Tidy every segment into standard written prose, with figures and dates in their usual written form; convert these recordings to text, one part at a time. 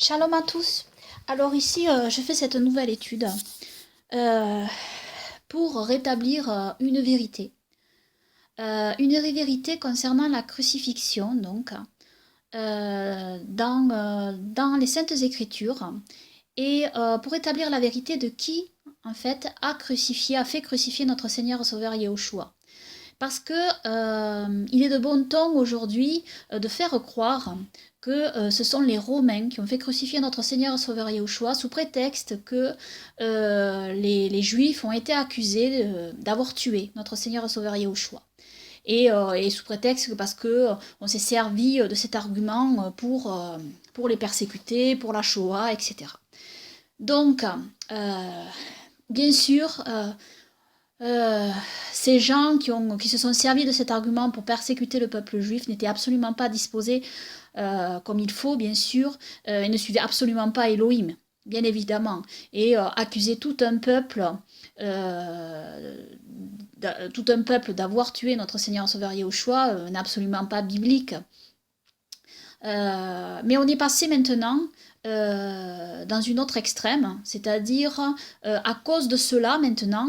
Shalom à tous. Alors ici, je fais cette nouvelle étude euh, pour rétablir une vérité. Une vérité concernant la crucifixion, donc, dans les Saintes Écritures, et pour établir la vérité de qui, en fait, a fait crucifier notre Seigneur Sauveur Yahushua. Parce que il est de bon ton aujourd'hui de faire croire que ce sont les Romains qui ont fait crucifier notre Seigneur Sauveur Yahushua sous prétexte que les Juifs ont été accusés d'avoir tué notre Seigneur Sauveur Yahushua. Et sous prétexte que parce que on s'est servi de cet argument pour les persécuter, pour la Shoah, etc. Donc, bien sûr, ces gens qui se sont servis de cet argument pour persécuter le peuple juif n'étaient absolument pas disposés comme il faut, bien sûr, et ne suivaient absolument pas Elohim, bien évidemment, et accuser tout un peuple d'avoir tué notre Seigneur Sauveur Yahushua n'est absolument pas biblique. Mais on est passé maintenant dans une autre extrême, c'est-à-dire à cause de cela maintenant,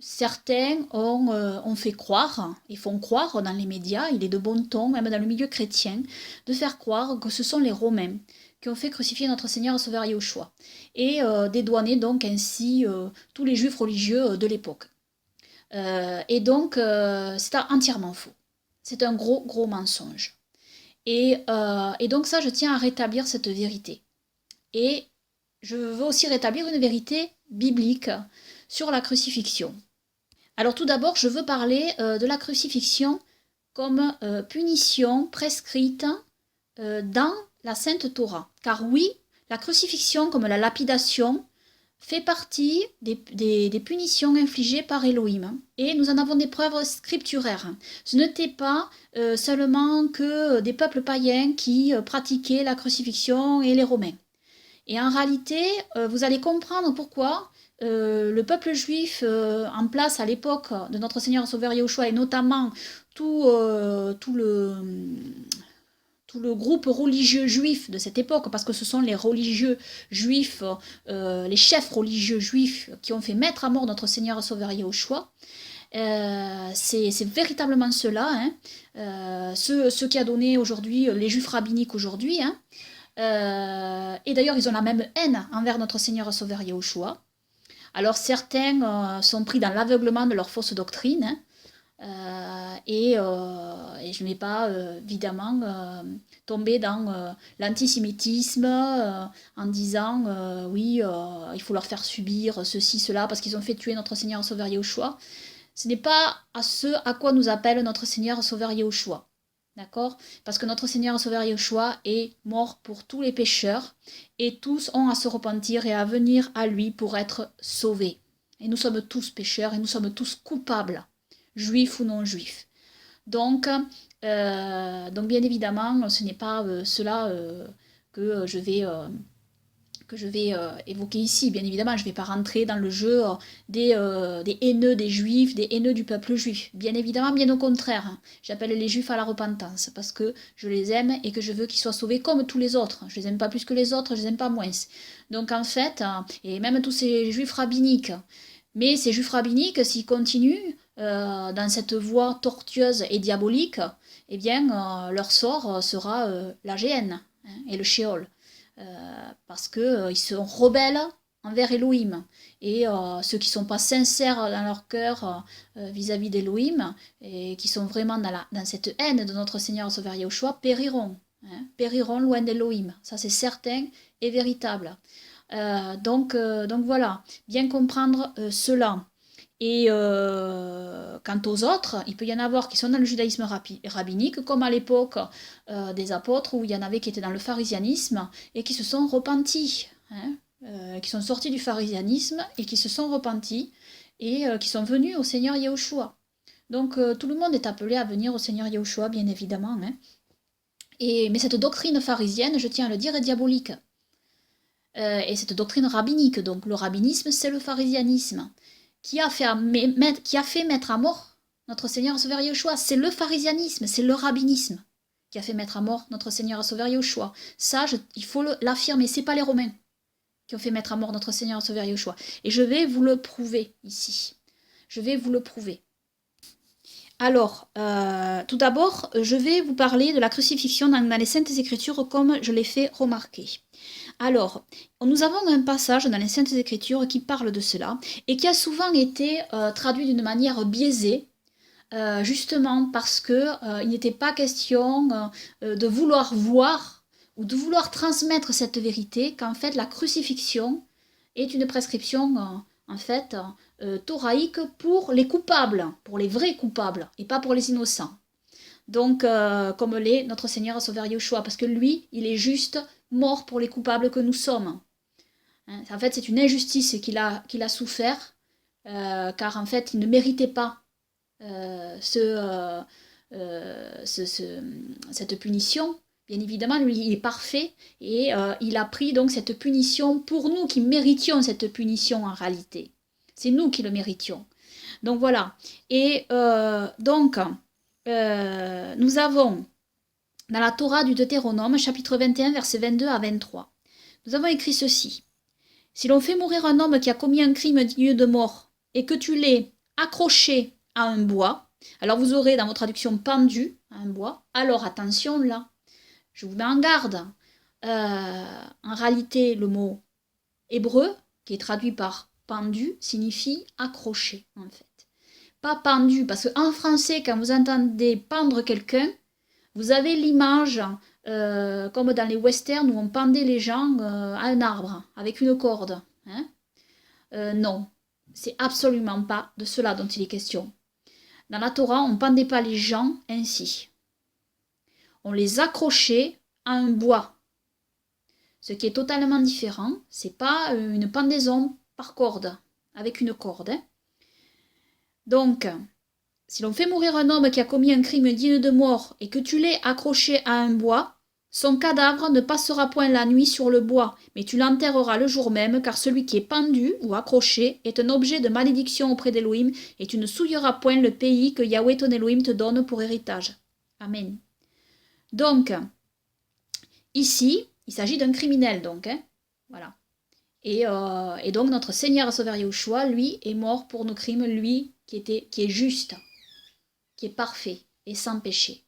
certains ont fait croire, et font croire dans les médias, il est de bon ton, même dans le milieu chrétien, de faire croire que ce sont les Romains qui ont fait crucifier notre Seigneur Sauveur Yahushua, et dédouaner donc ainsi tous les juifs religieux de l'époque. Et donc, c'est entièrement faux. C'est un gros, gros mensonge. Et donc ça, je tiens à rétablir cette vérité. Et je veux aussi rétablir une vérité biblique sur la crucifixion. Alors tout d'abord, je veux parler de la crucifixion comme punition prescrite dans la Sainte Torah. Car oui, la crucifixion comme la lapidation fait partie des punitions infligées par Elohim. Et nous en avons des preuves scripturaires. Ce n'était pas seulement que des peuples païens qui pratiquaient la crucifixion et les Romains. Et en réalité, vous allez comprendre pourquoi le peuple juif en place à l'époque de notre Seigneur Sauveur Yahushua, et notamment tout le groupe religieux juif de cette époque, parce que ce sont les religieux juifs, les chefs religieux juifs qui ont fait mettre à mort notre Seigneur Sauveur Yahushua. C'est véritablement cela, hein, ce qui a donné aujourd'hui les juifs rabbiniques aujourd'hui. Hein. Et d'ailleurs, ils ont la même haine envers notre Seigneur Sauveur Yahushua. Alors certains sont pris dans l'aveuglement de leur fausse doctrine, hein, et je ne vais pas évidemment tomber dans l'antisémitisme en disant oui, il faut leur faire subir ceci, cela, parce qu'ils ont fait tuer notre Seigneur Sauveur Yahushua. Ce n'est pas à ce à quoi nous appelle notre Seigneur Sauveur Yahushua. D'accord? Parce que notre Seigneur Sauveur Yahushua est mort pour tous les pécheurs et tous ont à se repentir et à venir à lui pour être sauvés. Et nous sommes tous pécheurs et nous sommes tous coupables, juifs ou non juifs. Donc bien évidemment, ce n'est pas cela que je vais évoquer ici. Bien évidemment, je ne vais pas rentrer dans le jeu des haineux des juifs, des haineux du peuple juif. Bien évidemment, bien au contraire. Hein. J'appelle les juifs à la repentance parce que je les aime et que je veux qu'ils soient sauvés comme tous les autres. Je les aime pas plus que les autres, je les aime pas moins. Donc en fait, et même tous ces juifs rabbiniques, mais ces juifs rabbiniques, s'ils continuent dans cette voie tortueuse et diabolique, eh bien, leur sort sera la géhenne, hein, et le shéol. Parce qu'ils sont rebelles envers Elohim. Et ceux qui ne sont pas sincères dans leur cœur vis-à-vis d'Elohim, et qui sont vraiment dans cette haine de notre Seigneur Sauveur Yahushua, périront. Hein, périront loin d'Elohim. Ça, c'est certain et véritable. Donc voilà, bien comprendre cela. Et quant aux autres, il peut y en avoir qui sont dans le judaïsme rabbinique, comme à l'époque des apôtres, où il y en avait qui étaient dans le pharisianisme et qui se sont repentis, hein, qui sont sortis du pharisianisme et qui se sont repentis et qui sont venus au Seigneur Yahushua. Donc tout le monde est appelé à venir au Seigneur Yahushua, bien évidemment. Hein. Mais cette doctrine pharisienne, je tiens à le dire, est diabolique. Et cette doctrine rabbinique, donc le rabbinisme, c'est le pharisianisme qui a fait mettre à mort notre Seigneur Sauveur Yeshua. C'est le pharisianisme, c'est le rabbinisme. qui a fait mettre à mort notre Seigneur et Sauveur Yeshua. Ça, il faut l'affirmer. Ce n'est pas les Romains qui ont fait mettre à mort notre Seigneur et Sauveur Yeshua. Et je vais vous le prouver ici. Je vais vous le prouver. Alors, tout d'abord, je vais vous parler de la crucifixion dans les Saintes Écritures comme je l'ai fait remarquer. Alors, nous avons un passage dans les Saintes Écritures qui parle de cela et qui a souvent été traduit d'une manière biaisée, justement parce que il n'était pas question de vouloir voir ou de vouloir transmettre cette vérité, qu'en fait la crucifixion est une prescription en fait thoraïque pour les coupables, pour les vrais coupables et pas pour les innocents. Donc comme l'est notre Seigneur et Sauveur Yeshua, parce que lui, il est juste mort pour les coupables que nous sommes. Hein, en fait, c'est une injustice qu'il a souffert, car en fait, il ne méritait pas cette punition. Bien évidemment, lui, il est parfait et il a pris donc cette punition pour nous qui méritions cette punition en réalité. C'est nous qui le méritions. Donc voilà. Et nous avons dans la Torah du Deutéronome, chapitre 21, versets 22 à 23. Nous avons écrit ceci. Si l'on fait mourir un homme qui a commis un crime digne de mort et que tu l'aies accroché à un bois, alors vous aurez dans vos traductions pendu à un bois, alors attention là, je vous mets en garde. En réalité, le mot hébreu, qui est traduit par pendu, signifie accroché en fait. Pas pendu, parce qu'en français, quand vous entendez pendre quelqu'un, vous avez l'image, comme dans les westerns, où on pendait les gens à un arbre, avec une corde. Hein, non, c'est absolument pas de cela dont il est question. Dans la Torah, on ne pendait pas les gens ainsi. On les accrochait à un bois. Ce qui est totalement différent, c'est pas une pendaison par corde, avec une corde. Hein. Donc, si l'on fait mourir un homme qui a commis un crime digne de mort et que tu l'aies accroché à un bois, son cadavre ne passera point la nuit sur le bois, mais tu l'enterreras le jour même, car celui qui est pendu ou accroché est un objet de malédiction auprès d'Élohim, et tu ne souilleras point le pays que Yahweh ton Élohim te donne pour héritage. Amen. Donc, ici, il s'agit d'un criminel, donc. Hein, voilà. Et donc, notre Seigneur et Sauveur Yeshua, lui, est mort pour nos crimes, lui, qui est juste, qui est parfait et sans péché,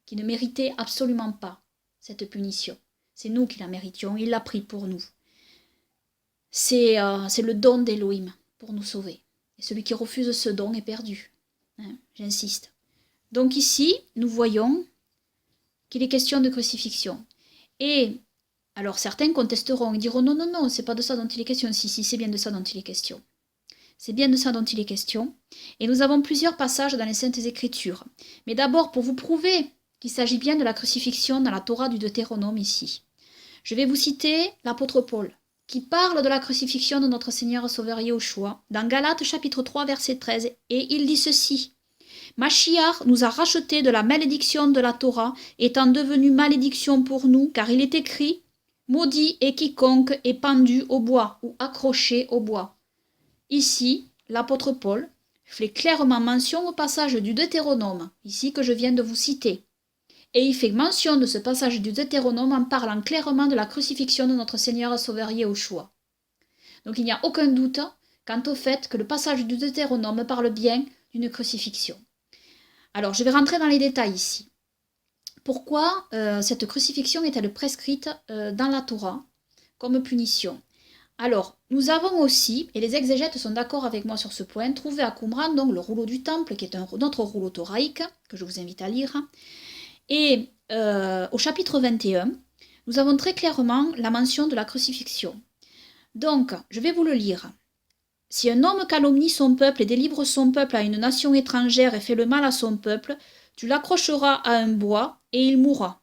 qui ne méritait absolument pas cette punition. C'est nous qui la méritions, il l'a pris pour nous. C'est le don d'Élohim pour nous sauver. Et celui qui refuse ce don est perdu. Hein, j'insiste. Donc ici, nous voyons qu'il est question de crucifixion. Et alors certains contesteront, ils diront non, c'est pas de ça dont il est question. Si, c'est bien de ça dont il est question. C'est bien de ça dont il est question. Et nous avons plusieurs passages dans les Saintes Écritures. Mais d'abord, pour vous prouver qu'il s'agit bien de la crucifixion dans la Torah du Deutéronome ici, je vais vous citer l'apôtre Paul, qui parle de la crucifixion de notre Seigneur et Sauveur Yeshua, dans Galates chapitre 3, verset 13, et il dit ceci. Machiach nous a rachetés de la malédiction de la Torah, étant devenu malédiction pour nous, car il est écrit « Maudit est quiconque est pendu au bois ou accroché au bois ». Ici, l'apôtre Paul fait clairement mention au passage du Deutéronome, ici que je viens de vous citer. Et il fait mention de ce passage du Deutéronome en parlant clairement de la crucifixion de notre Seigneur et Sauveur Yeshua. Donc il n'y a aucun doute quant au fait que le passage du Deutéronome parle bien d'une crucifixion. Alors je vais rentrer dans les détails ici. Pourquoi cette crucifixion est-elle prescrite dans la Torah comme punition ? Alors, nous avons aussi, et les exégètes sont d'accord avec moi sur ce point, trouvé à Qumran donc le rouleau du temple, qui est notre rouleau thoraïque, que je vous invite à lire. Et au chapitre 21, nous avons très clairement la mention de la crucifixion. Donc, je vais vous le lire. Si un homme calomnie son peuple et délivre son peuple à une nation étrangère et fait le mal à son peuple, tu l'accrocheras à un bois et il mourra.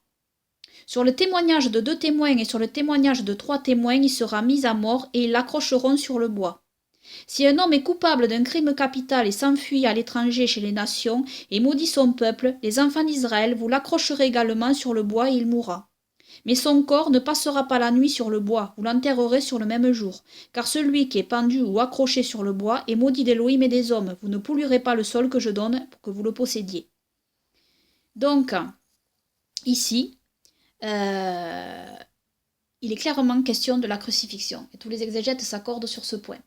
Sur le témoignage de 2 témoins et sur le témoignage de 3 témoins, il sera mis à mort et ils l'accrocheront sur le bois. Si un homme est coupable d'un crime capital et s'enfuit à l'étranger chez les nations et maudit son peuple, les enfants d'Israël, vous l'accrocherez également sur le bois et il mourra. Mais son corps ne passera pas la nuit sur le bois, vous l'enterrerez sur le même jour. Car celui qui est pendu ou accroché sur le bois est maudit d'Élohim et des hommes. Vous ne polluerez pas le sol que je donne pour que vous le possédiez. Donc, ici, il est clairement question de la crucifixion. Et tous les exégètes s'accordent sur ce point.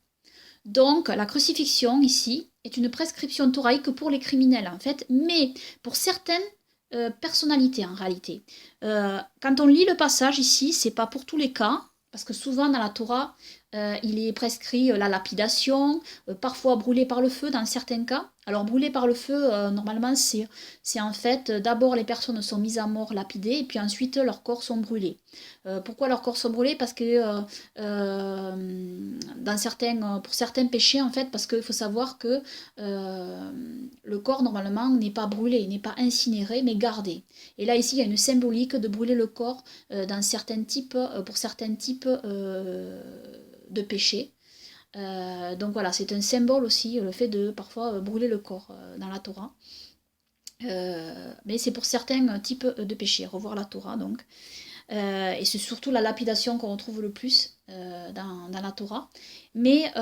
Donc, la crucifixion, ici, est une prescription thoraïque pour les criminels, en fait, mais pour certaines personnalités, en réalité. Quand on lit le passage ici, c'est pas pour tous les cas, parce que souvent dans la Torah, il est prescrit la lapidation, parfois brûlé par le feu dans certains cas. Alors brûlé par le feu, normalement, c'est en fait, d'abord les personnes sont mises à mort, lapidées, et puis ensuite leurs corps sont brûlés. Pourquoi leurs corps sont brûlés? Parce que pour certains péchés, en fait, parce qu'il faut savoir que le corps, normalement, n'est pas brûlé, n'est pas incinéré, mais gardé. Et là, ici, il y a une symbolique de brûler le corps pour certains types de péchés. Donc voilà, c'est un symbole aussi, le fait de parfois brûler le corps dans la Torah. Mais c'est pour certains types de péchés, revoir la Torah donc. Et c'est surtout la lapidation qu'on retrouve le plus dans la Torah. Mais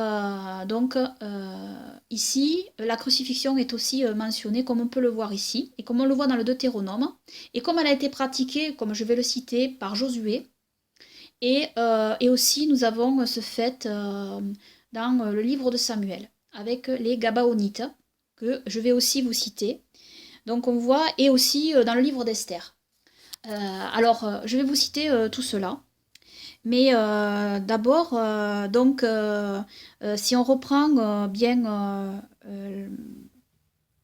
ici, la crucifixion est aussi mentionnée, comme on peut le voir ici, et comme on le voit dans le Deutéronome, et comme elle a été pratiquée, comme je vais le citer, par Josué. Et aussi, nous avons ce fait dans le livre de Samuel, avec les Gabaonites, que je vais aussi vous citer. Donc on voit, et aussi dans le livre d'Esther. Je vais vous citer tout cela. Mais d'abord, si on reprend bien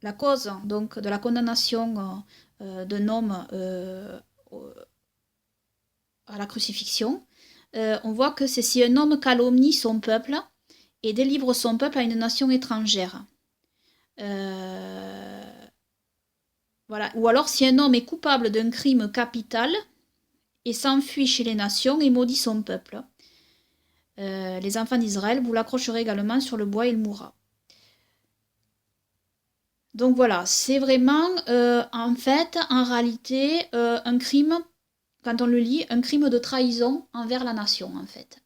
la cause donc, de la condamnation d'un homme à la crucifixion, on voit que c'est si un homme calomnie son peuple et délivre son peuple à une nation étrangère. Voilà. Ou alors si un homme est coupable d'un crime capital et s'enfuit chez les nations et maudit son peuple. Les enfants d'Israël, vous l'accrocherez également sur le bois et il mourra. Donc voilà, c'est vraiment en réalité un crime, quand on le lit, un crime de trahison envers la nation en fait.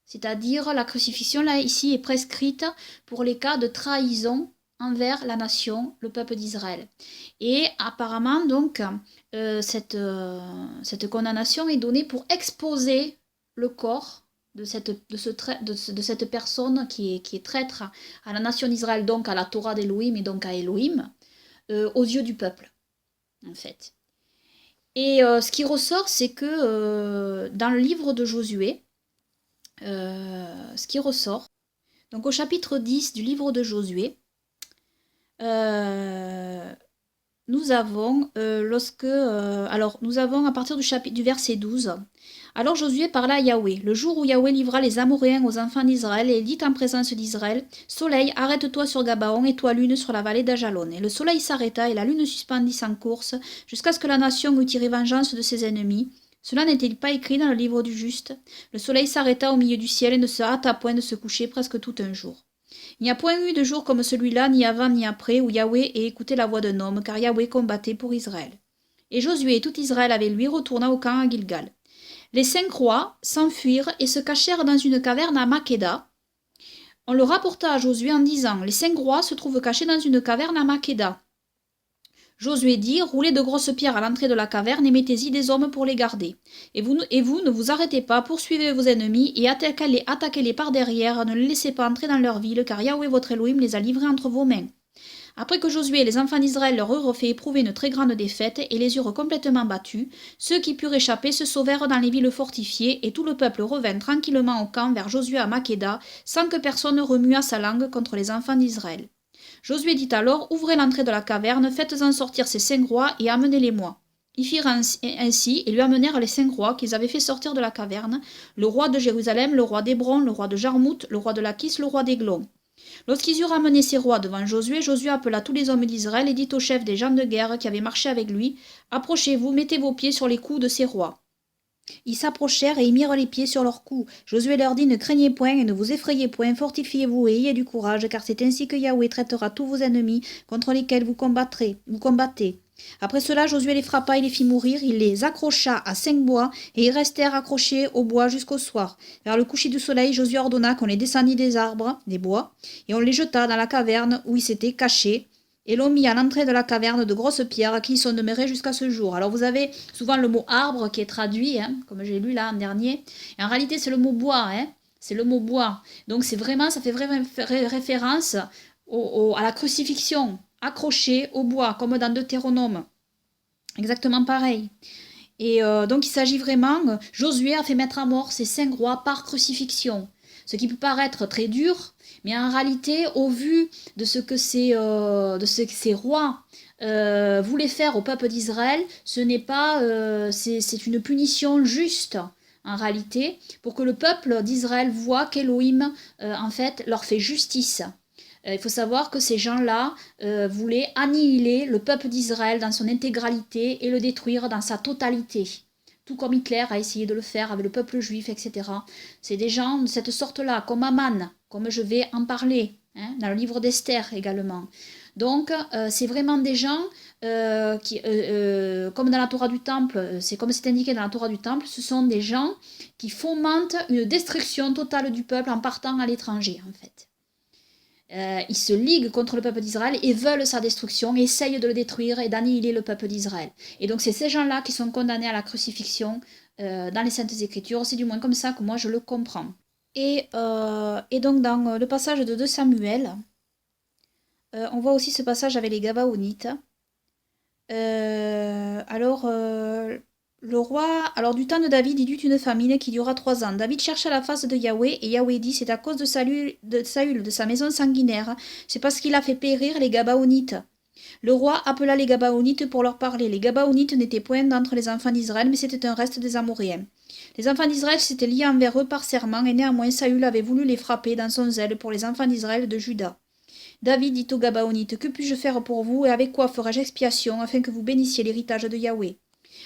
C'est-à-dire la crucifixion là ici est prescrite pour les cas de trahison envers la nation, le peuple d'Israël. Et apparemment donc cette condamnation est donnée pour exposer le corps de cette personne qui est traître à la nation d'Israël, donc à la Torah d'Élohim et donc à Élohim, aux yeux du peuple en fait. Et ce qui ressort, c'est que dans le livre de Josué, ce qui ressort, donc au chapitre 10 du livre de Josué, nous avons nous avons à partir du verset 12. Alors Josué parla à Yahweh, le jour où Yahweh livra les Amoréens aux enfants d'Israël, et il dit en présence d'Israël, Soleil, arrête-toi sur Gabaon, et toi lune sur la vallée d'Ajalon. Et le soleil s'arrêta, et la lune suspendit sans course, jusqu'à ce que la nation eût tiré vengeance de ses ennemis. Cela n'était-il pas écrit dans le livre du juste? Le soleil s'arrêta au milieu du ciel et ne se hâta point de se coucher presque tout un jour. Il n'y a point eu de jour comme celui-là, ni avant ni après, où Yahweh ait écouté la voix d'un homme, car Yahweh combattait pour Israël. Et Josué et tout Israël avec lui retourna au camp à Gilgal. Les 5 rois s'enfuirent et se cachèrent dans une caverne à Makeda. On le rapporta à Josué en disant, les 5 rois se trouvent cachés dans une caverne à Makeda. Josué dit, roulez de grosses pierres à l'entrée de la caverne et mettez-y des hommes pour les garder. Et vous ne vous arrêtez pas, poursuivez vos ennemis et attaquez-les par derrière, ne les laissez pas entrer dans leur ville, car Yahweh votre Elohim les a livrés entre vos mains. Après que Josué et les enfants d'Israël leur eurent fait éprouver une très grande défaite et les eurent complètement battus, ceux qui purent échapper se sauvèrent dans les villes fortifiées et tout le peuple revint tranquillement au camp vers Josué à Makeda, sans que personne remuât sa langue contre les enfants d'Israël. Josué dit alors, ouvrez l'entrée de la caverne, faites-en sortir ces 5 rois et amenez-les-moi. Ils firent ainsi et lui amenèrent les 5 rois qu'ils avaient fait sortir de la caverne, le roi de Jérusalem, le roi d'Hébron, le roi de Jarmout, le roi de Lachis, le roi d'Églon. Lorsqu'ils eurent amené ces rois devant Josué, Josué appela tous les hommes d'Israël et dit aux chefs des gens de guerre qui avaient marché avec lui, approchez-vous, mettez vos pieds sur les coups de ces rois. Ils s'approchèrent et y mirent les pieds sur leurs coups. Josué leur dit, ne craignez point et ne vous effrayez point, fortifiez-vous et ayez du courage, car c'est ainsi que Yahweh traitera tous vos ennemis contre lesquels vous combattez. Après cela, Josué les frappa et les fit mourir, il les accrocha à 5 bois, et ils restèrent accrochés au bois jusqu'au soir. Vers le coucher du soleil, Josué ordonna qu'on les descendît des arbres, des bois, et on les jeta dans la caverne où ils s'étaient cachés, et l'ont mis à l'entrée de la caverne de grosses pierres qui y sont demeurées jusqu'à ce jour. Alors vous avez souvent le mot arbre qui est traduit, hein, comme j'ai lu là en dernier. Et en réalité, c'est le mot bois. Hein, c'est le mot bois. Donc c'est vraiment, ça fait vraiment référence à la crucifixion, accrochée au bois, comme dans Deutéronome. Exactement pareil. Et donc il s'agit vraiment, Josué a fait mettre à mort ces 5 rois par crucifixion. Ce qui peut paraître très dur, mais en réalité, au vu de ce que ces rois voulaient faire au peuple d'Israël, ce n'est pas, c'est une punition juste en réalité, pour que le peuple d'Israël voit qu'Élohim en fait leur fait justice. Il faut savoir que ces gens-là voulaient annihiler le peuple d'Israël dans son intégralité et le détruire dans sa totalité. Tout comme Hitler a essayé de le faire avec le peuple juif, etc. C'est des gens de cette sorte-là, comme Aman, comme je vais en parler, hein, dans le livre d'Esther également. Donc, c'est vraiment des gens qui, comme dans la Torah du Temple, c'est comme c'est indiqué dans la Torah du Temple, ce sont des gens qui fomentent une destruction totale du peuple en partant à l'étranger, en fait. Ils se liguent contre le peuple d'Israël et veulent sa destruction, essayent de le détruire et d'annihiler le peuple d'Israël. Et donc c'est ces gens-là qui sont condamnés à la crucifixion dans les Saintes Écritures, c'est du moins comme ça que moi je le comprends. Et donc dans le passage de 2 Samuel, on voit aussi ce passage avec les Gabaonites. Le roi, alors du temps de David, il y eut une famine qui dura 3 ans. David chercha la face de Yahweh, et Yahweh dit, c'est à cause de Saül, de sa maison sanguinaire, c'est parce qu'il a fait périr les Gabaonites. Le roi appela les Gabaonites pour leur parler. Les Gabaonites n'étaient point d'entre les enfants d'Israël, mais c'était un reste des Amoréens. Les enfants d'Israël s'étaient liés envers eux par serment, et néanmoins Saül avait voulu les frapper dans son zèle pour les enfants d'Israël de Juda. David dit aux Gabaonites, que puis-je faire pour vous, et avec quoi ferai-je expiation, afin que vous bénissiez l'héritage de Yahweh?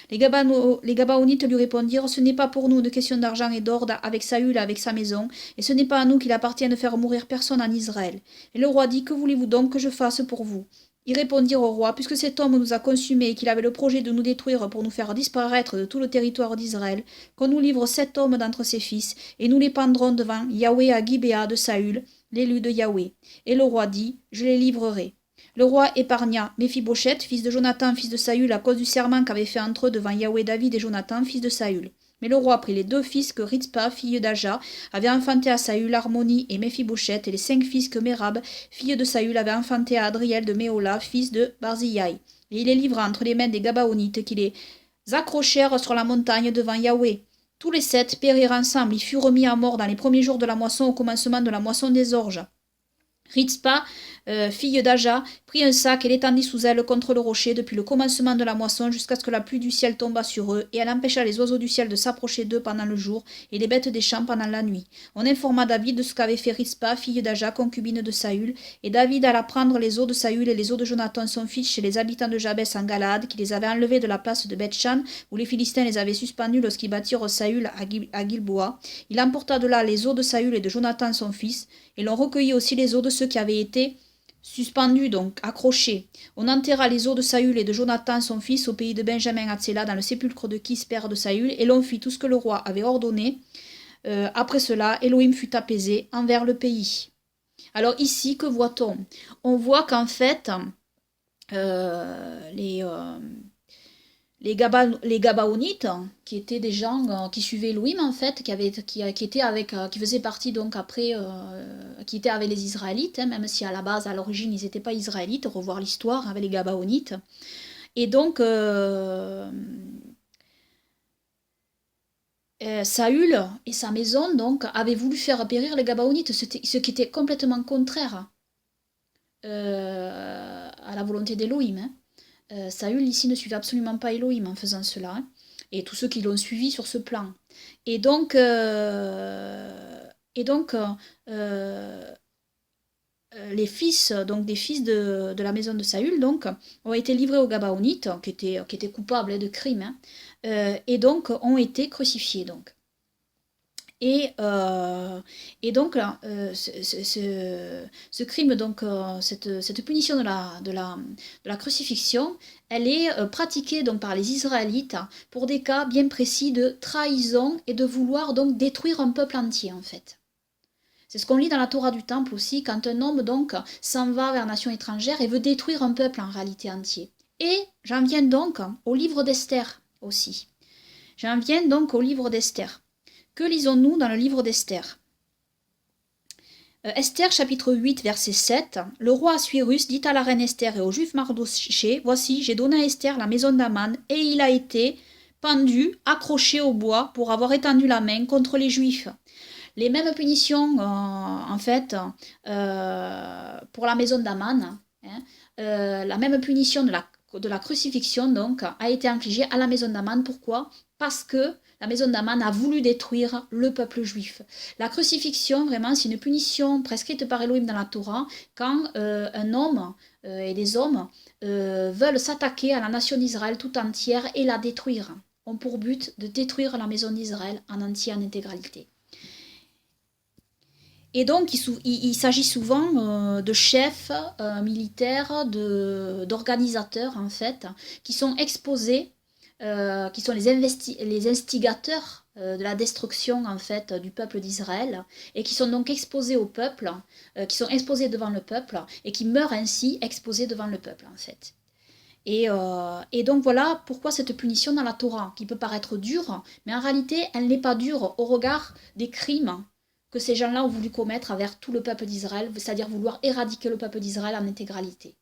Les Gabaonites lui répondirent, ce n'est pas pour nous une question d'argent et d'ordre avec Saül, avec sa maison, et ce n'est pas à nous qu'il appartient de faire mourir personne en Israël. Et le roi dit, que voulez-vous donc que je fasse pour vous? Ils répondirent au roi, puisque cet homme nous a consumés et qu'il avait le projet de nous détruire pour nous faire disparaître de tout le territoire d'Israël, qu'on nous livre 7 hommes d'entre ses fils, et nous les pendrons devant Yahweh à Gibéa de Saül, l'élu de Yahweh. Et le roi dit, je les livrerai. Le roi épargna Méphibosheth, fils de Jonathan, fils de Saül, à cause du serment qu'avaient fait entre eux devant Yahweh David et Jonathan, fils de Saül. Mais le roi prit les 2 fils que Ritzpa, fille d'Aja, avait enfantés à Saül, Harmonie et Méphibosheth, et les 5 fils que Mérab, fille de Saül, avait enfantés à Adriel de Méola, fils de Barzillai. Et il les livra entre les mains des Gabaonites, qui les accrochèrent sur la montagne devant Yahweh. Tous les 7 périrent ensemble. Ils furent remis à mort dans les premiers jours de la moisson, au commencement de la moisson des orges. Ritzpa, fille d'Aja, prit un sac et l'étendit sous elle contre le rocher depuis le commencement de la moisson jusqu'à ce que la pluie du ciel tombât sur eux, et elle empêcha les oiseaux du ciel de s'approcher d'eux pendant le jour et les bêtes des champs pendant la nuit. On informa David de ce qu'avait fait Ritzpa, fille d'Aja, concubine de Saül, et David alla prendre les os de Saül et les os de Jonathan son fils chez les habitants de Jabès en Galaad, qui les avaient enlevés de la place de Beth-Shan, où les Philistins les avaient suspendus lorsqu'ils battirent Saül à Gilboa. Il emporta de là les os de Saül et de Jonathan son fils, et l'on recueillit aussi les os de ceux qui avaient été suspendus, donc accrochés. On enterra les os de Saül et de Jonathan son fils au pays de Benjamin à Tsela, dans le sépulcre de Kis, père de Saül, et l'on fit tout ce que le roi avait ordonné. Après cela, Élohim fut apaisé envers le pays. Alors ici, que voit-on? On voit qu'en fait, les Gabaonites, qui étaient des gens qui suivaient Elohim en fait, qui faisaient partie donc après, qui étaient avec les Israélites, hein, même si à la base, à l'origine, ils n'étaient pas Israélites, revoir l'histoire avec les Gabaonites. Et donc, Saül et sa maison donc avaient voulu faire périr les Gabaonites, ce qui était complètement contraire à la volonté d'Elohim. Hein. Saül ici ne suivait absolument pas Elohim en faisant cela, hein, et tous ceux qui l'ont suivi sur ce plan. Et donc, les fils, donc des fils de la maison de Saül, donc, ont été livrés aux Gabaonites, qui étaient coupables de crimes, hein, et donc ont été crucifiés. Donc. Et donc, ce crime, donc, cette punition de la crucifixion, elle est pratiquée donc, par les Israélites pour des cas bien précis de trahison et de vouloir donc détruire un peuple entier, en fait. C'est ce qu'on lit dans la Torah du Temple aussi, quand un homme donc s'en va vers une nation étrangère et veut détruire un peuple en réalité entier. Et j'en viens donc au livre d'Esther aussi. J'en viens donc au livre d'Esther. Que lisons-nous dans le livre d'Esther? Esther chapitre 8 verset 7. Le roi Assuérus dit à la reine Esther et au juif Mardochée, voici, j'ai donné à Esther la maison d'Aman et il a été pendu, accroché au bois pour avoir étendu la main contre les juifs. Les mêmes punitions en fait pour la maison d'Aman, hein, la même punition de la crucifixion donc a été infligée à la maison d'Aman. Pourquoi? Parce que la maison d'Aman a voulu détruire le peuple juif. La crucifixion, vraiment, c'est une punition prescrite par Elohim dans la Torah quand un homme et des hommes veulent s'attaquer à la nation d'Israël tout entière et la détruire. Ont pour but de détruire la maison d'Israël en entier, en intégralité. Et donc, il s'agit souvent de chefs militaires, d'organisateurs, en fait, qui sont exposés, qui sont les instigateurs de la destruction, en fait, du peuple d'Israël, et qui sont donc exposés au peuple, qui sont exposés devant le peuple, et qui meurent ainsi exposés devant le peuple, en fait. Et donc voilà pourquoi cette punition dans la Torah, qui peut paraître dure, mais en réalité, elle n'est pas dure au regard des crimes que ces gens-là ont voulu commettre envers tout le peuple d'Israël, c'est-à-dire vouloir éradiquer le peuple d'Israël en intégralité.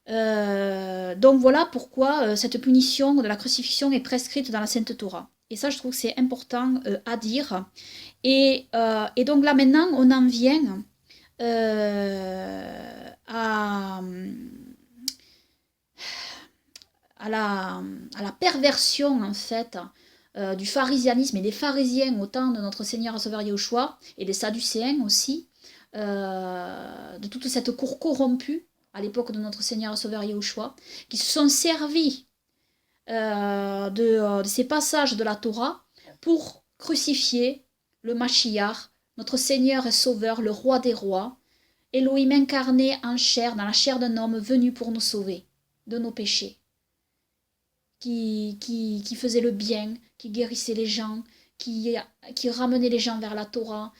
Donc voilà pourquoi cette punition de la crucifixion est prescrite dans la Sainte Torah. Et ça, je trouve que c'est important à dire. Et donc là maintenant, on en vient à la perversion en fait du pharisianisme et des pharisiens au temps de notre Seigneur et Sauveur Yahushua et des Sadducéens aussi, de toute cette cour corrompue à l'époque de notre Seigneur et Sauveur Yahushua, qui se sont servis de ces passages de la Torah pour crucifier le Mashiach, notre Seigneur et Sauveur, le Roi des Rois, Elohim incarné en chair, dans la chair d'un homme venu pour nous sauver de nos péchés. Qui faisait le bien, qui guérissait les gens, qui ramenait les gens vers la Torah,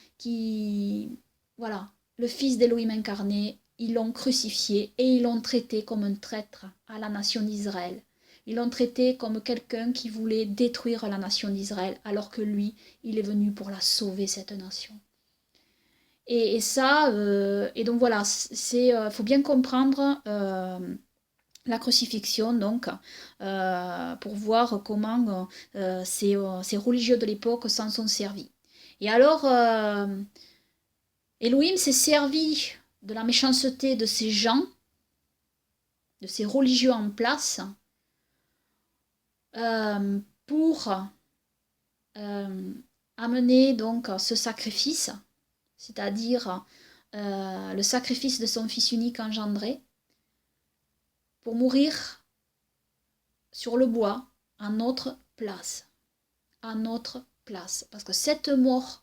voilà, le Fils d'Élohim incarné, ils l'ont crucifié et ils l'ont traité comme un traître à la nation d'Israël. Ils l'ont traité comme quelqu'un qui voulait détruire la nation d'Israël, alors que lui, il est venu pour la sauver, cette nation. Et ça, et donc voilà, faut bien comprendre la crucifixion, donc, pour voir comment ces religieux de l'époque s'en sont servis. Et alors, Elohim s'est servi de la méchanceté de ces gens, de ces religieux en place, pour amener donc ce sacrifice, c'est-à-dire le sacrifice de son fils unique engendré, pour mourir sur le bois à notre place. À notre place. Parce que cette mort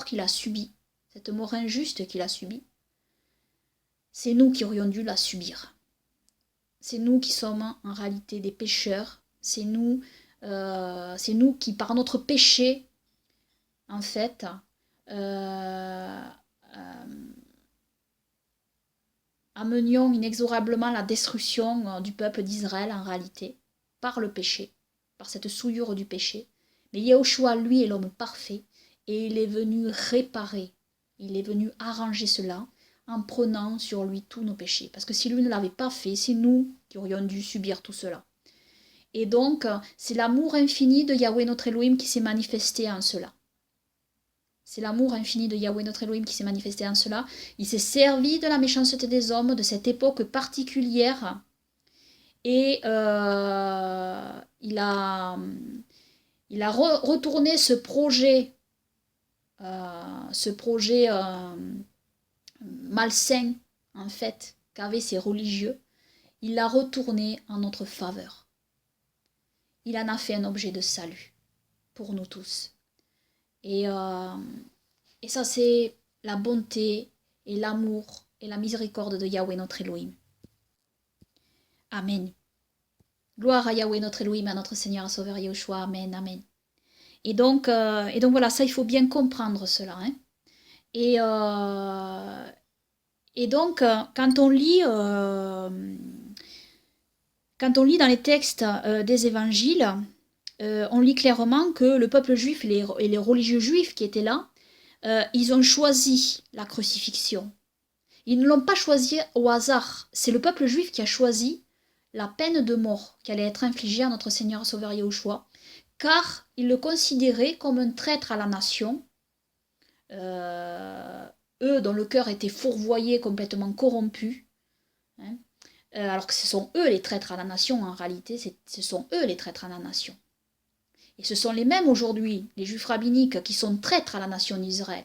qu'il a subie, cette mort injuste qu'il a subie, c'est nous qui aurions dû la subir. C'est nous qui sommes en réalité des pécheurs. C'est nous qui, par notre péché, en fait, amenions inexorablement la destruction du peuple d'Israël en réalité, par le péché, par cette souillure du péché. Mais Yahushua, lui, est l'homme parfait, et il est venu réparer, il est venu arranger cela en prenant sur lui tous nos péchés. Parce que si lui ne l'avait pas fait, c'est nous qui aurions dû subir tout cela. Et donc, c'est l'amour infini de Yahweh notre Elohim qui s'est manifesté en cela. C'est l'amour infini de Yahweh notre Elohim qui s'est manifesté en cela. Il s'est servi de la méchanceté des hommes, de cette époque particulière. Et il a retourné ce projet malsain, en fait, qu'avaient ces religieux. Il l'a retourné en notre faveur. Il en a fait un objet de salut pour nous tous. Et ça, c'est la bonté et l'amour et la miséricorde de Yahweh notre Elohim. Amen. Gloire à Yahweh notre Elohim, à notre Seigneur et Sauveur Yahushua. Amen, amen. Et donc voilà, ça, il faut bien comprendre cela. Hein. Et, et donc, quand on lit dans les textes des évangiles, on lit clairement que le peuple juif et les religieux juifs qui étaient là, ils ont choisi la crucifixion. Ils ne l'ont pas choisi au hasard. C'est le peuple juif qui a choisi la peine de mort qui allait être infligée à notre Seigneur Sauveur Yahushua, car ils le considéraient comme un traître à la nation, eux dont le cœur était fourvoyé, complètement corrompu, hein, alors que ce sont eux les traîtres à la nation en réalité, ce sont eux les traîtres à la nation. Et ce sont les mêmes aujourd'hui, les juifs rabbiniques, qui sont traîtres à la nation d'Israël,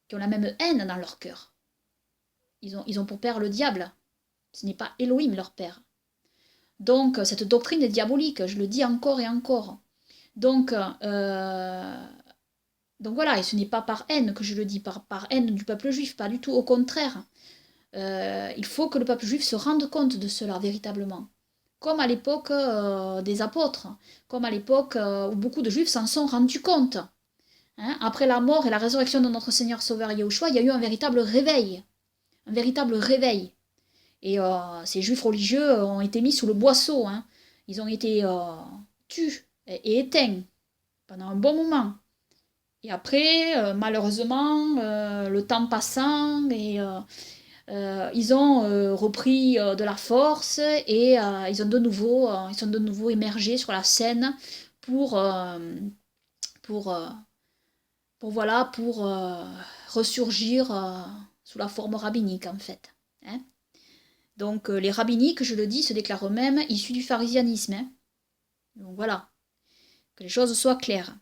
qui ont la même haine dans leur cœur. Ils ont pour père le diable. Ce n'est pas Elohim leur père. Donc cette doctrine est diabolique, je le dis encore et encore. Donc voilà, et ce n'est pas par haine que je le dis, par haine du peuple juif, pas du tout, au contraire. Il faut que le peuple juif se rende compte de cela véritablement. Comme à l'époque des apôtres, comme à l'époque où beaucoup de juifs s'en sont rendus compte. Hein, après la mort et la résurrection de notre Seigneur Sauveur Yahushua, il y a eu un véritable réveil. Un véritable réveil. Et ces juifs religieux ont été mis sous le boisseau. Hein. Ils ont été tués et éteints pendant un bon moment. Et après, malheureusement, le temps passant, et ils ont repris de la force et ils sont de nouveau émergés sur la scène pour, pour, euh, pour ressurgir sous la forme rabbinique en fait. Hein. Donc les rabbiniques, je le dis, se déclarent eux-mêmes issus du pharisianisme. Hein. Donc voilà, que les choses soient claires.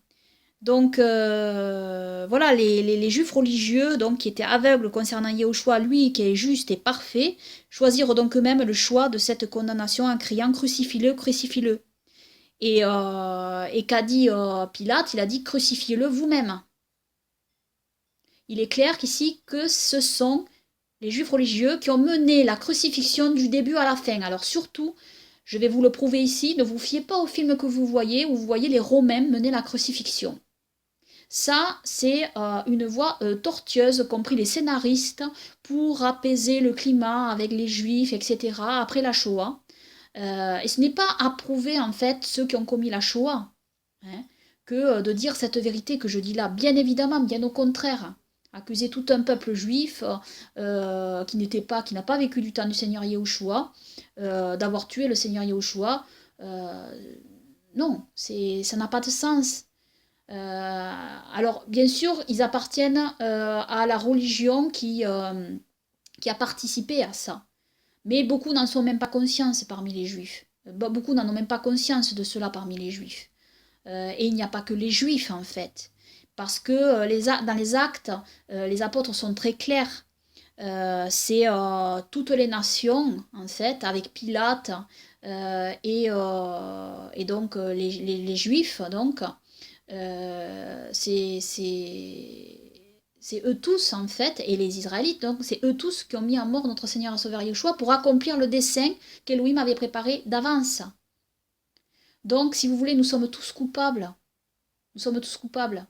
Donc voilà, les juifs religieux donc, qui étaient aveugles concernant Yahushua, lui qui est juste et parfait, choisirent donc eux-mêmes le choix de cette condamnation en criant crucifie-le, crucifie-le. Et qu'a dit Pilate? Il a dit crucifiez-le vous-même. Il est clair qu'ici que ce sont les juifs religieux qui ont mené la crucifixion du début à la fin. Alors surtout, je vais vous le prouver ici, ne vous fiez pas au film que vous voyez, où vous voyez les Romains mener la crucifixion. Ça, c'est une voie tortueuse, compris les scénaristes, pour apaiser le climat avec les juifs, etc., après la Shoah. Et ce n'est pas approuver, en fait, ceux qui ont commis la Shoah, hein, que de dire cette vérité que je dis là. Bien évidemment, bien au contraire. Accuser tout un peuple juif qui n'a pas vécu du temps du Seigneur Yahushua, d'avoir tué le Seigneur Yahushua, non, ça n'a pas de sens. Alors, bien sûr, ils appartiennent à la religion qui a participé à ça. Mais beaucoup n'en sont même pas conscients parmi les juifs. Beaucoup n'en ont même pas conscience de cela parmi les juifs. Et il n'y a pas que les juifs, en fait. Parce que dans les actes, les apôtres sont très clairs. C'est toutes les nations, en fait, avec Pilate et donc les juifs, donc, c'est eux tous, en fait, et les Israélites, donc c'est eux tous qui ont mis à mort notre Seigneur et Sauveur Yeshua pour accomplir le dessein qu'Elohim avait préparé d'avance. Donc, si vous voulez, nous sommes tous coupables. Nous sommes tous coupables.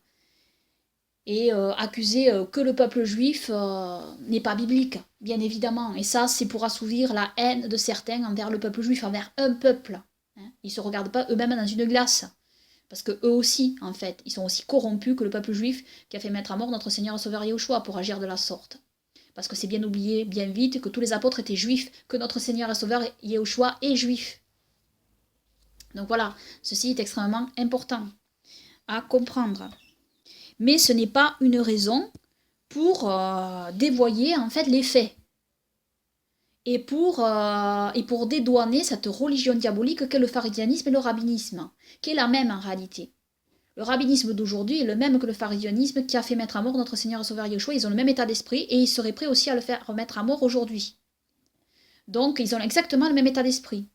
Et accuser que le peuple juif n'est pas biblique, bien évidemment. Et ça, c'est pour assouvir la haine de certains envers le peuple juif, envers un peuple. Hein. Ils ne se regardent pas eux-mêmes dans une glace. Parce que eux aussi, en fait, ils sont aussi corrompus que le peuple juif qui a fait mettre à mort notre Seigneur et Sauveur Yahushua pour agir de la sorte. Parce que c'est bien oublié, bien vite, que tous les apôtres étaient juifs, que notre Seigneur et Sauveur Yahushua est juif. Donc voilà, ceci est extrêmement important à comprendre. Mais ce n'est pas une raison pour dévoyer en fait les faits. Et pour dédouaner cette religion diabolique qu'est le pharisianisme et le rabbinisme, qui est la même en réalité. Le rabbinisme d'aujourd'hui est le même que le pharisianisme qui a fait mettre à mort notre Seigneur et Sauveur Yeshua. Ils ont le même état d'esprit et ils seraient prêts aussi à le faire remettre à mort aujourd'hui. Donc ils ont exactement le même état d'esprit.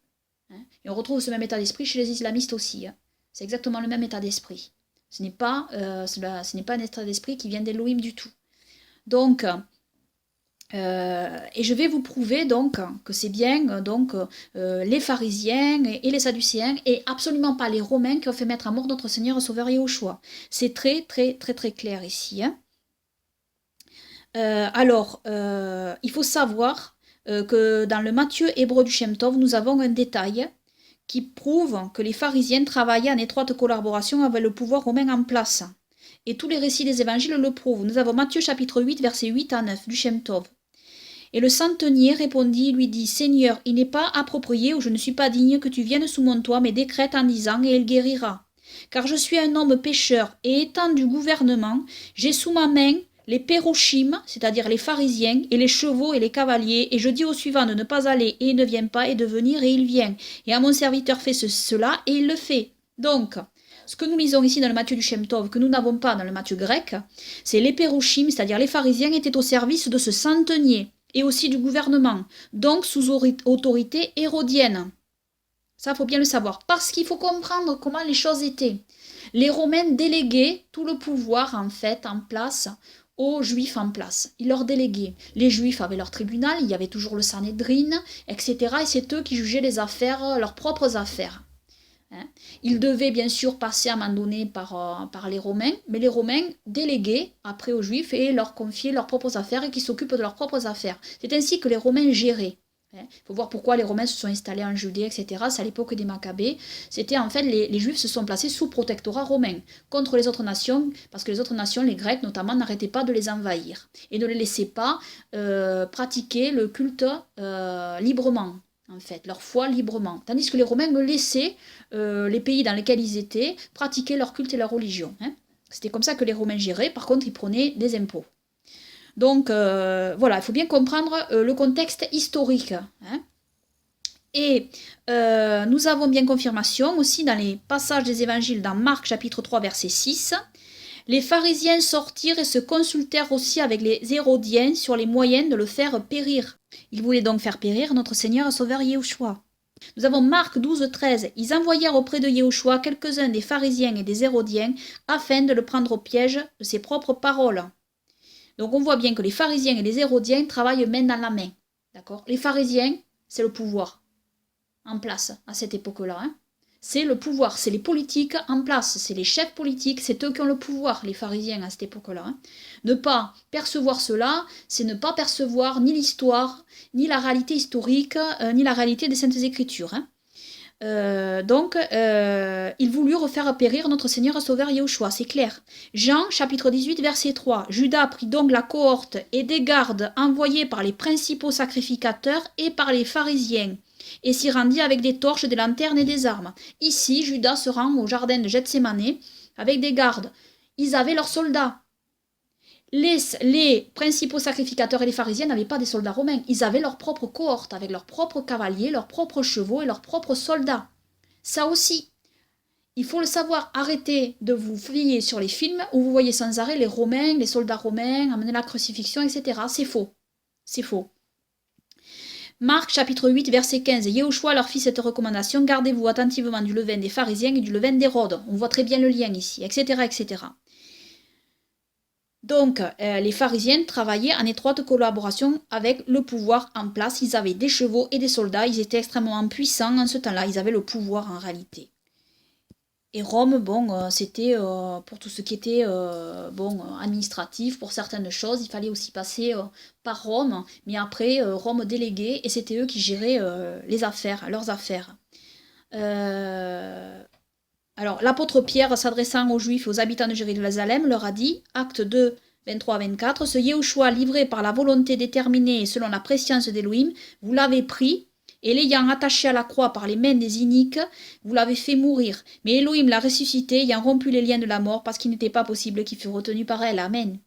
Et on retrouve ce même état d'esprit chez les islamistes aussi. C'est exactement le même état d'esprit. Ce n'est pas un état d'esprit qui vient d'Elohim du tout. Donc, et je vais vous prouver donc que c'est bien les pharisiens et les sadducéens et absolument pas les romains qui ont fait mettre à mort notre Seigneur et Sauveur Yahushua. C'est très très très très clair ici. Hein. Il faut savoir que dans le Matthieu hébreu du Shem Tov, nous avons un détail qui prouve que les pharisiens travaillaient en étroite collaboration avec le pouvoir romain en place. Et tous les récits des évangiles le prouvent. Nous avons Matthieu chapitre 8, versets 8 à 9 du Shem Tov. Et le centenier répondit, lui dit, Seigneur, il n'est pas approprié ou je ne suis pas digne que tu viennes sous mon toit, mais décrète en disant, et il guérira. Car je suis un homme pécheur, et étant du gouvernement, j'ai sous ma main les pérochim, c'est-à-dire les pharisiens, et les chevaux et les cavaliers, et je dis au suivant de ne pas aller, et il ne vient pas, et de venir, et il vient. Et à mon serviteur fait cela, et il le fait. Donc, ce que nous lisons ici dans le Matthieu du Shem Tov, que nous n'avons pas dans le Matthieu grec, c'est les pérochim, c'est-à-dire les pharisiens étaient au service de ce centenier, et aussi du gouvernement, donc sous autorité hérodienne. Ça, il faut bien le savoir, parce qu'il faut comprendre comment les choses étaient. Les Romains déléguaient tout le pouvoir, en fait, en place aux Juifs en place. Ils leur déléguaient. Les Juifs avaient leur tribunal, il y avait toujours le Sanhédrin, etc. Et c'est eux qui jugeaient les affaires, leurs propres affaires. Ils devaient bien sûr passer à un moment donné par les Romains, mais les Romains déléguaient après aux Juifs et leur confiaient leurs propres affaires et qui s'occupent de leurs propres affaires. C'est ainsi que les Romains géraient. Il faut voir pourquoi les Romains se sont installés en Judée, etc. C'est à l'époque des Maccabées. C'était en fait, les Juifs se sont placés sous protectorat romain contre les autres nations, parce que les autres nations, les Grecs notamment, n'arrêtaient pas de les envahir et ne les laissaient pas pratiquer le culte librement, en fait, leur foi librement. Tandis que les Romains laissaient les pays dans lesquels ils étaient pratiquer leur culte et leur religion. C'était comme ça que les Romains géraient. Par contre, ils prenaient des impôts. Donc voilà, il faut bien comprendre le contexte historique. Et nous avons bien confirmation aussi dans les passages des évangiles dans Marc chapitre 3 verset 6. Les pharisiens sortirent et se consultèrent aussi avec les Hérodiens sur les moyens de le faire périr. Ils voulaient donc faire périr notre Seigneur et Sauveur Yahushua. Nous avons Marc 12, 13. Ils envoyèrent auprès de Yahushua quelques-uns des pharisiens et des Hérodiens afin de le prendre au piège de ses propres paroles. Donc on voit bien que les pharisiens et les hérodiens travaillent main dans la main. D'accord ? Les pharisiens, c'est le pouvoir en place à cette époque-là. C'est le pouvoir, c'est les politiques en place, c'est les chefs politiques, c'est eux qui ont le pouvoir, les pharisiens à cette époque-là. Ne pas percevoir cela, c'est ne pas percevoir ni l'histoire, ni la réalité historique, ni la réalité des Saintes Écritures. Ils voulurent faire périr notre Seigneur et Sauveur Yahushua, c'est clair. Jean, chapitre 18, verset 3. Judas prit donc la cohorte et des gardes envoyés par les principaux sacrificateurs et par les pharisiens, et s'y rendit avec des torches, des lanternes et des armes. Ici, Judas se rend au jardin de Gethsémanée avec des gardes. Ils avaient leurs soldats. Les principaux sacrificateurs et les pharisiens n'avaient pas des soldats romains. Ils avaient leur propre cohorte, avec leurs propres cavaliers, leurs propres chevaux et leurs propres soldats. Ça aussi, il faut le savoir. Arrêtez de vous fier sur les films où vous voyez sans arrêt les Romains, les soldats romains, amener la crucifixion, etc. C'est faux. C'est faux. Marc chapitre 8 verset 15. Yahushua leur fit cette recommandation, gardez-vous attentivement du levain des pharisiens et du levain d'Hérode. On voit très bien le lien ici, etc. etc. Donc, les pharisiens travaillaient en étroite collaboration avec le pouvoir en place. Ils avaient des chevaux et des soldats. Ils étaient extrêmement puissants en ce temps-là. Ils avaient le pouvoir en réalité. Et Rome, c'était pour tout ce qui était administratif, pour certaines choses, il fallait aussi passer par Rome. Mais après, Rome déléguait et c'était eux qui géraient les affaires, leurs affaires. Alors, l'apôtre Pierre, s'adressant aux Juifs et aux habitants de Jérusalem, leur a dit, acte 2, 23 à 24, ce Yahushua livré par la volonté déterminée et selon la prescience d'Élohim, vous l'avez pris, et l'ayant attaché à la croix par les mains des iniques, vous l'avez fait mourir. Mais Élohim l'a ressuscité, ayant rompu les liens de la mort, parce qu'il n'était pas possible qu'il fût retenu par elle. Amen.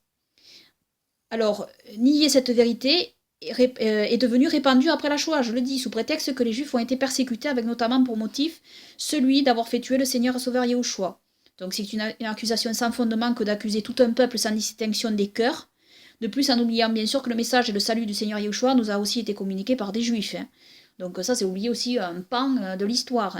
Alors, nier cette vérité est devenu répandu après la Shoah, je le dis, sous prétexte que les Juifs ont été persécutés avec notamment pour motif celui d'avoir fait tuer le Seigneur et Sauveur Yahushua. Donc c'est une accusation sans fondement que d'accuser tout un peuple sans distinction des cœurs. De plus, en oubliant bien sûr que le message et le salut du Seigneur Yahushua nous a aussi été communiqué par des Juifs. Donc ça, c'est oublier aussi un pan de l'histoire.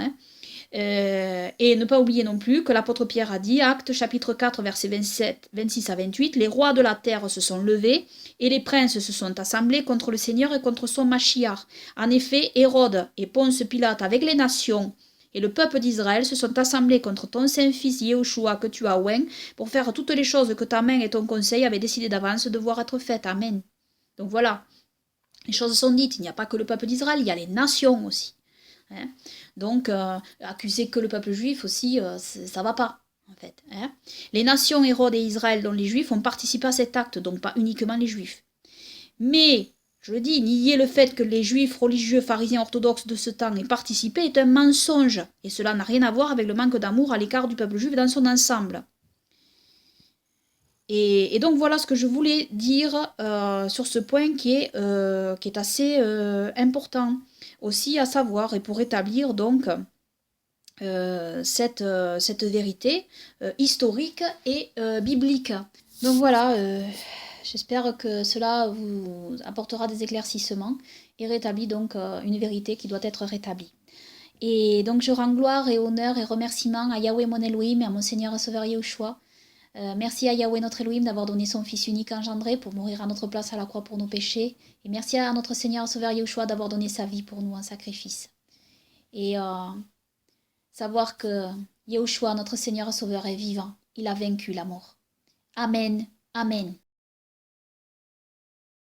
Et ne pas oublier non plus que l'apôtre Pierre a dit, Actes chapitre 4, versets 26 à 28, les rois de la terre se sont levés et les princes se sont assemblés contre le Seigneur et contre son Mashiach. En effet, Hérode et Ponce Pilate avec les nations Et le peuple d'Israël se sont assemblés contre ton Saint-Fils Yahushua que tu as oint pour faire toutes les choses que ta main et ton conseil avaient décidé d'avance de devoir être faites. Amen. Donc voilà, les choses sont dites. Il n'y a pas que le peuple d'Israël, il y a les nations aussi. Hein. Donc, accuser que le peuple juif aussi, ça va pas, en fait. Hein. Les nations, Hérode et Israël, dont les juifs, ont participé à cet acte, donc pas uniquement les juifs. Mais, je le dis, nier le fait que les juifs religieux pharisiens orthodoxes de ce temps aient participé est un mensonge, et cela n'a rien à voir avec le manque d'amour à l'égard du peuple juif dans son ensemble. Et donc voilà ce que je voulais dire sur ce point qui est assez important aussi à savoir, et pour établir donc cette vérité historique et biblique. Donc voilà, j'espère que cela vous apportera des éclaircissements et rétablit donc une vérité qui doit être rétablie. Et donc je rends gloire et honneur et remerciements à Yahweh mon Elohim et à mon Seigneur Sauveur Yahushua. Merci à Yahweh notre Elohim d'avoir donné son Fils unique engendré pour mourir à notre place à la croix pour nos péchés. Et merci à notre Seigneur Sauveur Yahushua d'avoir donné sa vie pour nous en sacrifice. Et savoir que Yahushua, notre Seigneur Sauveur, est vivant. Il a vaincu la mort. Amen. Amen.